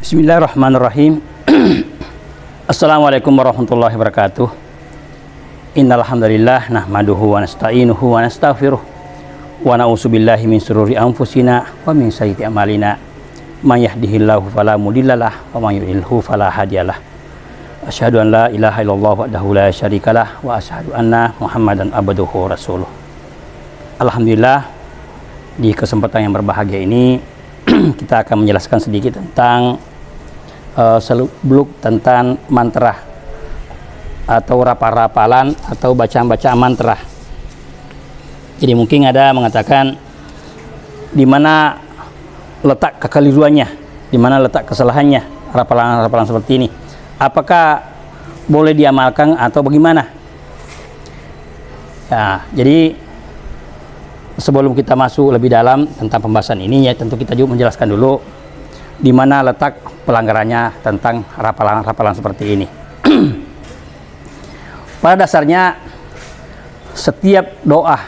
Bismillahirrahmanirrahim. Assalamualaikum warahmatullahi wabarakatuh. Innal hamdalillah nahmaduhu wa nasta'inuhu wa nastaghfiruh wa na'udzubillahi min shururi anfusina wa min sayyiati a'malina. May yahdihillahu fala mudhillalah wa may yudhlilhu fala hadiyalah. Asyhadu an la ilaha illallah wahdahu la syarikalah wa asyhadu anna Muhammadan abduhu wa rasuluh. Alhamdulillah, di kesempatan yang berbahagia ini kita akan menjelaskan sedikit tentang seluk-beluk tentang mantra atau rapal-rapalan atau bacaan-bacaan mantra. Jadi mungkin ada mengatakan di mana letak kekeliruannya, di mana letak kesalahannya rapalan-rapalan seperti ini. Apakah boleh diamalkan atau bagaimana? Ya, jadi sebelum kita masuk lebih dalam tentang pembahasan ini, ya tentu kita juga menjelaskan dulu di mana letak pelanggarannya tentang rapalan-rapalan seperti ini. Pada dasarnya setiap doa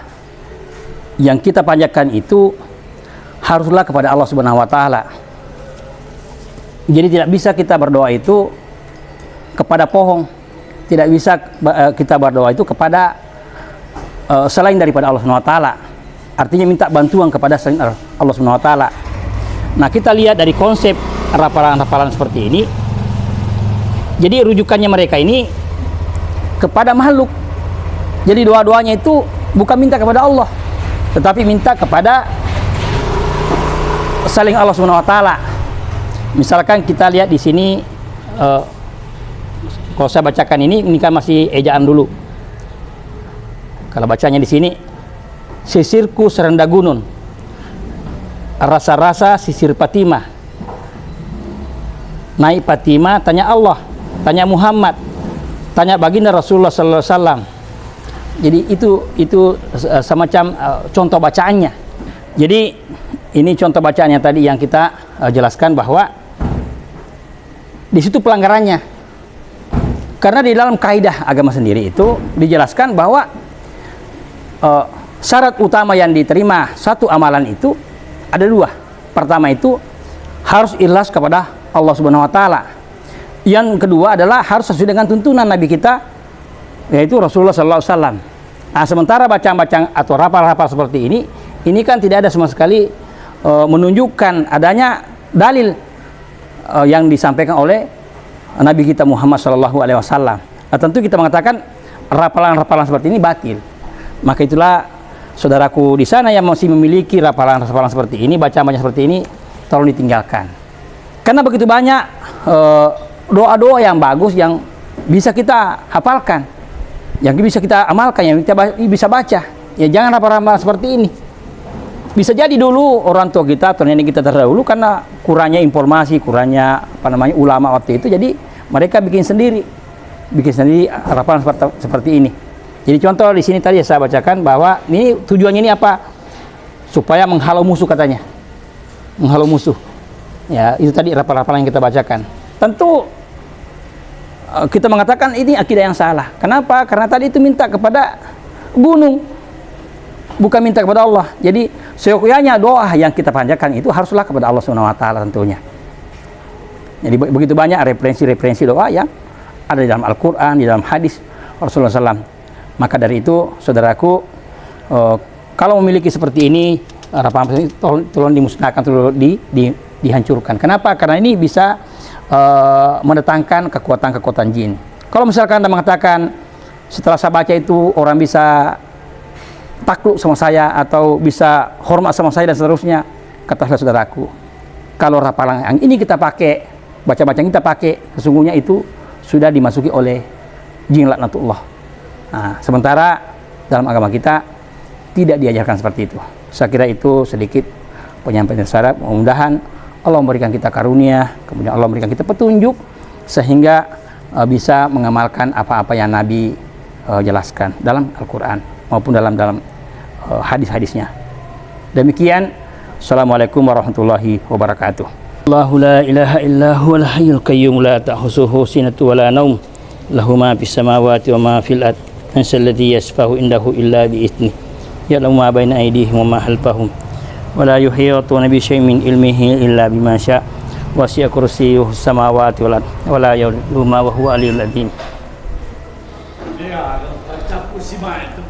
yang kita panjatkan itu haruslah kepada Allah Subhanahu wa taala. Jadi tidak bisa kita berdoa itu kepada pohon, tidak bisa kita berdoa itu kepada selain daripada Allah Subhanahu wa taala. Artinya minta bantuan kepada selain Allah Subhanahu wa taala. Nah, kita lihat dari konsep rapalan-rapalan seperti ini. Jadi rujukannya mereka ini kepada makhluk. Jadi doa-doanya itu bukan minta kepada Allah, tetapi minta kepada selain Allah Subhanahu wa taala. Misalkan kita lihat di sini, kalau saya bacakan ini kan masih ejaan dulu. Kalau bacanya di sini, sisirku serendah gunung, rasa-rasa sisir Fatimah. Naik Fatimah, tanya Allah, tanya Muhammad, tanya baginda Rasulullah sallallahu alaihi wasallam. Jadi itu semacam contoh bacaannya. Jadi ini contoh bacaannya tadi yang kita jelaskan bahwa di situ pelanggarannya. Karena di dalam kaidah agama sendiri itu dijelaskan bahwa syarat utama yang diterima satu amalan itu ada dua. Pertama itu harus ikhlas kepada Allah Subhanahu wa taala. Yang kedua adalah harus sesuai dengan tuntunan Nabi kita, yaitu Rasulullah sallallahu alaihi wasallam. Nah, sementara bacaan-bacaan atau rapal-rapal seperti ini kan tidak ada sama sekali menunjukkan adanya dalil yang disampaikan oleh Nabi kita Muhammad sallallahu alaihi wasallam. Nah, tentu kita mengatakan rapalan-rapalan seperti ini batil. Maka itulah saudaraku di sana yang masih memiliki rapalan-rapalan seperti ini, bacaan-bacaan seperti ini, tolong ditinggalkan. Karena begitu banyak doa-doa yang bagus yang bisa kita hafalkan, yang bisa kita amalkan, yang kita bisa baca. Ya jangan rapalan seperti ini. Bisa jadi dulu orang tua kita atau nenek kita terdahulu karena kurangnya informasi, kurangnya ulama waktu itu, jadi mereka bikin sendiri rapalan seperti ini. Jadi contoh di sini tadi saya bacakan bahwa ini tujuannya ini apa? Supaya menghalau musuh katanya. Menghalau musuh. Ya, itu tadi rapal-rapalan yang kita bacakan. Tentu kita mengatakan ini akidah yang salah. Kenapa? Karena tadi itu minta kepada gunung, bukan minta kepada Allah. Jadi seyogyanya doa yang kita panjatkan itu haruslah kepada Allah Subhanahu wa taala tentunya. Jadi begitu banyak referensi doa yang ada di dalam Al-Qur'an, di dalam hadis Rasulullah SAW. Maka dari itu, saudaraku, kalau memiliki seperti ini, rapalan ini tolong dimusnahkan, tolong dihancurkan. Kenapa? Karena ini bisa mendatangkan kekuatan-kekuatan jin. Kalau misalkan Anda mengatakan setelah saya baca itu orang bisa takluk sama saya atau bisa hormat sama saya dan seterusnya, katakanlah saudaraku, kalau rapalan yang ini kita pakai, baca-baca yang kita pakai, sesungguhnya itu sudah dimasuki oleh jin laknatullah. Nah, sementara dalam agama kita tidak diajarkan seperti itu. Saya kira itu sedikit penyampaian saya. Mudah-mudahan Allah memberikan kita karunia, kemudian Allah memberikan kita petunjuk sehingga bisa mengamalkan apa-apa yang Nabi jelaskan dalam Al-Quran maupun dalam hadis-hadisnya. Demikian. Assalamualaikum warahmatullahi wabarakatuh. Allahu la ilaha illa huwal hayyul qayyum la ta'khusuhu sinatun wa la naum lahu ma fis samawati wa ma fil ardh alladzi yasfahu indahu illa bi idzni ya'lamu ma baina aydihim wa ma khalfahum wa la yuhituna bi syai'in min ilmihi illa bima syaa wasi'a kursiyyuhu samawati wal ardh wa la yaudduhu ma wa huwa aliyul azim. Ya, baca kursi mah itu.